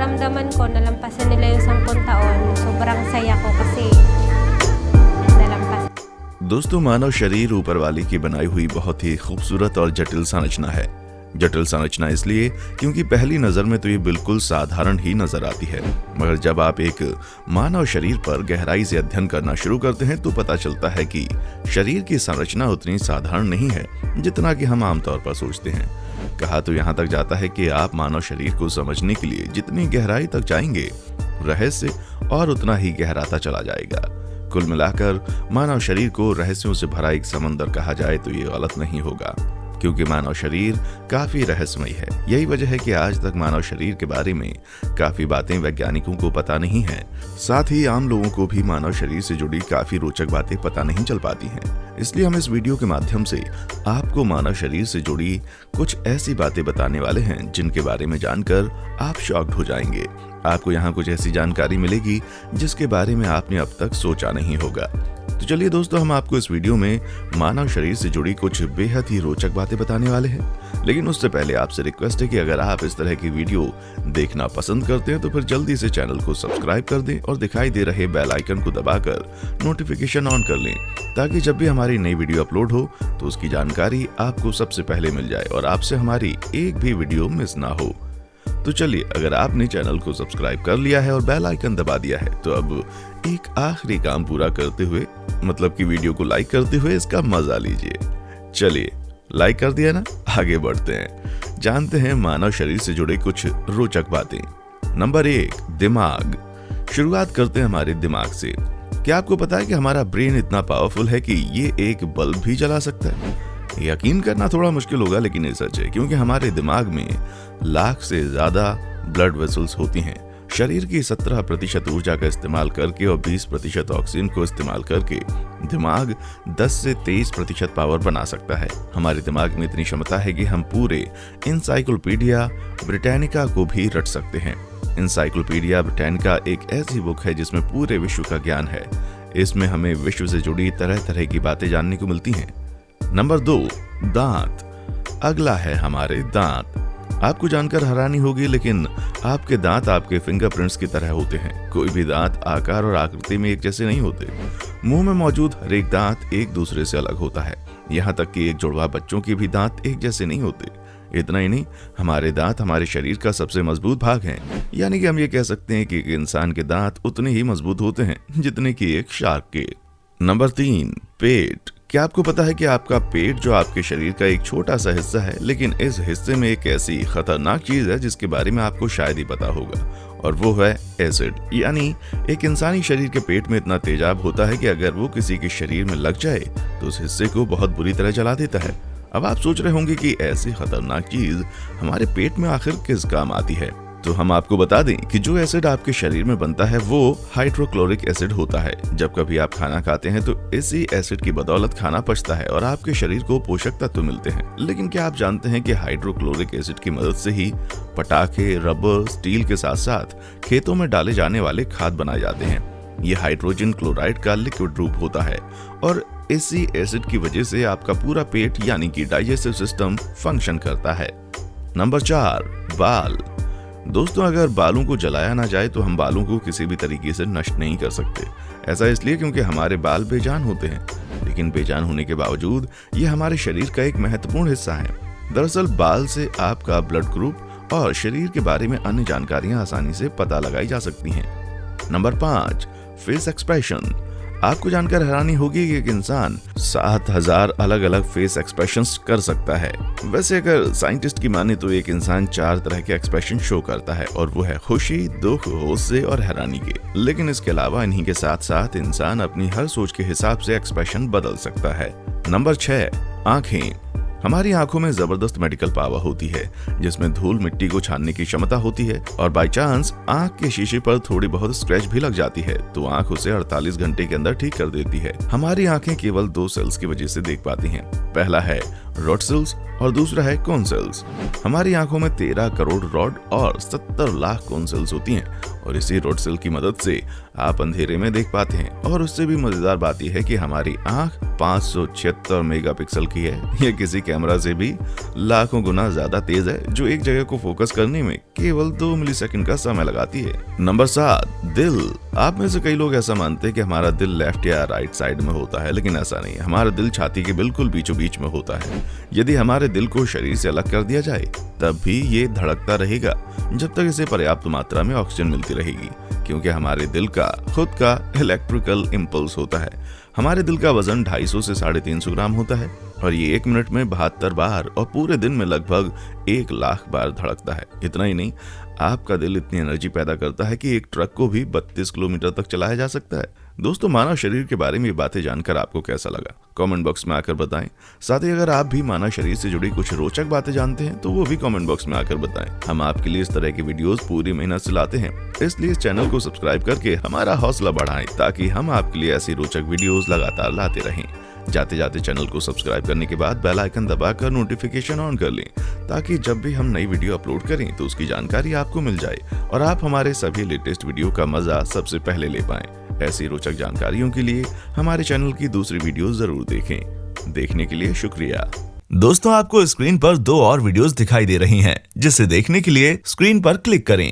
naramdaman ko, nalampasan nila yung 10 taon. Sobrang saya ko kasi nalampas. दोस्तों, मानव शरीर ऊपर वाले की बनाई हुई बहुत ही खूबसूरत और जटिल संरचना है। जटिल संरचना इसलिए क्योंकि पहली नजर में तो ये बिल्कुल साधारण ही नजर आती है, मगर जब आप एक मानव शरीर पर गहराई से अध्ययन करना शुरू करते हैं तो पता चलता है कि शरीर की संरचना उतनी साधारण नहीं है जितना कि हम आमतौर पर सोचते हैं। कहा तो यहाँ तक जाता है कि आप मानव शरीर को समझने के लिए जितनी गहराई तक जाएंगे, रहस्य और उतना ही गहराता चला जाएगा। कुल मिलाकर मानव शरीर को रहस्यों से भरा एक समंदर कहा जाए तो ये गलत नहीं होगा, क्योंकि मानव शरीर काफी रहस्यमय है। यही वजह है कि आज तक मानव शरीर के बारे में काफी बातें वैज्ञानिकों को पता नहीं है। साथ ही आम लोगों को भी मानव शरीर से जुड़ी काफी रोचक बातें पता नहीं चल पाती हैं। इसलिए हम इस वीडियो के माध्यम से आपको मानव शरीर से जुड़ी कुछ ऐसी बातें बताने वाले हैं जिनके बारे में जानकर आप शॉक्ड हो जाएंगे। आपको यहाँ कुछ ऐसी जानकारी मिलेगी जिसके बारे में आपने अब तक सोचा नहीं होगा। तो चलिए दोस्तों, हम आपको इस वीडियो में मानव शरीर से जुड़ी कुछ बेहद ही रोचक बातें बताने वाले हैं। लेकिन उससे पहले आपसे रिक्वेस्ट है कि अगर आप इस तरह की वीडियो देखना पसंद करते हैं तो फिर जल्दी से चैनल को सब्सक्राइब कर दें और दिखाई दे रहे बेल आइकन को दबाकर नोटिफिकेशन ऑन कर लें, ताकि जब भी हमारी नई वीडियो अपलोड हो तो उसकी जानकारी आपको सबसे पहले मिल जाए और आपसे हमारी एक भी वीडियो मिस ना हो। तो चलिए, अगर आपने चैनल को सब्सक्राइब कर लिया है और बेल आइकन दबा दिया है तो अब एक आखिरी काम पूरा करते हुए, मतलब कि वीडियो को लाइक करते हुए इसका मजा लीजिए। चलिए, लाइक कर दिया ना, आगे बढ़ते हैं, जानते हैं मानव शरीर से जुड़े कुछ रोचक बातें। नंबर 1, दिमाग। शुरुआत करते हैं हमारे दिमाग से। क्या आपको पता है कि हमारा ब्रेन इतना पावरफुल है कि ये एक बल्ब भी जला सकता है? यकीन करना थोड़ा मुश्किल होगा, लेकिन ये सच है, क्योंकि हमारे दिमाग में लाख से ज्यादा ब्लड वेसल्स होती हैं। शरीर की 17% ऊर्जा का इस्तेमाल करके और 20% ऑक्सीजन को इस्तेमाल करके दिमाग 10 से 23% पावर बना सकता है। हमारे दिमाग में इतनी क्षमता है कि हम पूरे इनसाइक्लोपीडिया ब्रिटानिका को भी रट सकते हैं। इनसाइक्लोपीडिया ब्रिटानिका एक ऐसी बुक है जिसमें पूरे विश्व का ज्ञान है। इसमें हमें विश्व से जुड़ी तरह तरह की बातें जानने को मिलती हैं। नंबर 2, दांत। अगला है हमारे दांत। आपको जानकर हैरानी होगी, लेकिन आपके दांत आपके फिंगरप्रिंट्स की तरह होते हैं। कोई भी दांत आकार और आकृति में एक जैसे नहीं होते। मुंह में मौजूद हर एक दांत एक दूसरे से अलग होता है। यहाँ तक कि एक जुड़वा बच्चों के भी दांत एक जैसे नहीं होते। इतना ही नहीं, हमारे दांत हमारे शरीर का सबसे मजबूत भाग हैं। यानी कि हम ये कह सकते हैं कि एक इंसान के दांत उतने ही मजबूत होते हैं जितने कि एक शार्क के। नंबर 3, पेट। क्या आपको पता है कि आपका पेट जो आपके शरीर का एक छोटा सा हिस्सा है, लेकिन इस हिस्से में एक ऐसी खतरनाक चीज है जिसके बारे में आपको शायद ही पता होगा, और वो है एसिड। यानी एक इंसानी शरीर के पेट में इतना तेजाब होता है कि अगर वो किसी के शरीर में लग जाए तो उस हिस्से को बहुत बुरी तरह जला देता है। अब आप सोच रहे होंगे कि ऐसी खतरनाक चीज हमारे पेट में आखिर किस काम आती है। तो हम आपको बता दें कि जो एसिड आपके शरीर में बनता है वो हाइड्रोक्लोरिक एसिड होता है। जब कभी आप खाना खाते हैं तो इसी एसिड की बदौलत खाना पचता है और आपके शरीर को पोषक तत्व मिलते हैं। लेकिन क्या आप जानते हैं कि हाइड्रोक्लोरिक एसिड की मदद से ही पटाखे, रबर, स्टील के साथ साथ खेतों में डाले जाने वाले खाद बनाए जाते हैं। ये हाइड्रोजन क्लोराइड का लिक्विड रूप होता है और इसी एसिड की वजह से आपका पूरा पेट यानी कि डाइजेस्टिव सिस्टम फंक्शन करता है। नंबर 4, बाल। दोस्तों, अगर बालों को जलाया ना जाए तो हम बालों को किसी भी तरीके से नष्ट नहीं कर सकते। ऐसा इसलिए क्योंकि हमारे बाल बेजान होते हैं, लेकिन बेजान होने के बावजूद ये हमारे शरीर का एक महत्वपूर्ण हिस्सा है। दरअसल बाल से आपका ब्लड ग्रुप और शरीर के बारे में अन्य जानकारियां आसानी से पता लगाई जा सकती हैं। Number 5, face expression. आपको जानकर हैरानी होगी कि एक इंसान 7000 अलग अलग फेस एक्सप्रेशंस कर सकता है। वैसे अगर साइंटिस्ट की माने तो एक इंसान 4 तरह के एक्सप्रेशन शो करता है, और वो है खुशी, दुख, गुस्से और हैरानी के। लेकिन इसके अलावा इन्हीं के साथ साथ इंसान अपनी हर सोच के हिसाब से एक्सप्रेशन बदल सकता है। नंबर 6, आंखें। हमारी आंखों में जबरदस्त मेडिकल पावर होती है, जिसमें धूल मिट्टी को छानने की क्षमता होती है, और बाय चांस आंख के शीशे पर थोड़ी बहुत स्क्रैच भी लग जाती है तो आंख उसे 48 घंटे के अंदर ठीक कर देती है। हमारी आंखें केवल 2 सेल्स की वजह से देख पाती हैं। पहला है रॉड सेल्स और दूसरा है कोन सेल्स। हमारी आंखों में 13 करोड़ रॉड और 70 लाख कोन सेल्स होती हैं, और इसी रोड सेल की मदद से आप अंधेरे में देख पाते हैं। और उससे भी मजेदार बात यह है कि हमारी आंख 576 मेगापिक्सल की है। यह किसी कैमरा से भी लाखों गुना ज्यादा तेज है, जो एक जगह को फोकस करने में केवल 2 मिलीसेकंड का समय लगाती है। नंबर 7, दिल। आप में से कई लोग ऐसा मानते हैं कि हमारा दिल लेफ्ट या राइट साइड में होता है, लेकिन ऐसा नहीं। हमारा दिल छाती के बिल्कुल बीचों बीच में होता है। यदि हमारे दिल को शरीर से अलग कर दिया जाए तब भी ये धड़कता रहेगा जब तक इसे पर्याप्त मात्रा में ऑक्सीजन मिलती रहेगी, क्योंकि हमारे दिल का खुद का इलेक्ट्रिकल इम्पल्स होता है। हमारे दिल का वजन 250 से 350 ग्राम होता है और ये 1 मिनट में 72 बार और पूरे दिन में लगभग 1 लाख बार धड़कता है। इतना ही नहीं, आपका दिल इतनी एनर्जी पैदा करता है कि एक ट्रक को भी 32 किलोमीटर तक चलाया जा सकता है। दोस्तों, मानव शरीर के बारे में ये बातें जानकर आपको कैसा लगा, कमेंट बॉक्स में आकर बताएं। साथ ही अगर आप भी मानव शरीर से जुड़ी कुछ रोचक बातें जानते हैं तो वो भी कमेंट बॉक्स में आकर बताएं। हम आपके लिए इस तरह की वीडियोस पूरी मेहनत से लाते हैं, इसलिए इस चैनल को सब्सक्राइब करके हमारा हौसला बढ़ाएं ताकि हम आपके लिए ऐसी रोचक वीडियोस लगातार लाते रहें। जाते जाते चैनल को सब्सक्राइब करने के बाद बेल आइकन दबाकर नोटिफिकेशन ऑन कर लें, ताकि जब भी हम नई वीडियो अपलोड करें तो उसकी जानकारी आपको मिल जाए और आप हमारे सभी लेटेस्ट वीडियो का मजा सबसे पहले ले पाएं। ऐसी रोचक जानकारियों के लिए हमारे चैनल की दूसरी वीडियो जरूर देखें। देखने के लिए शुक्रिया। दोस्तों, आपको स्क्रीन पर 2 और वीडियोस दिखाई दे रही हैं, जिसे देखने के लिए स्क्रीन पर क्लिक करें।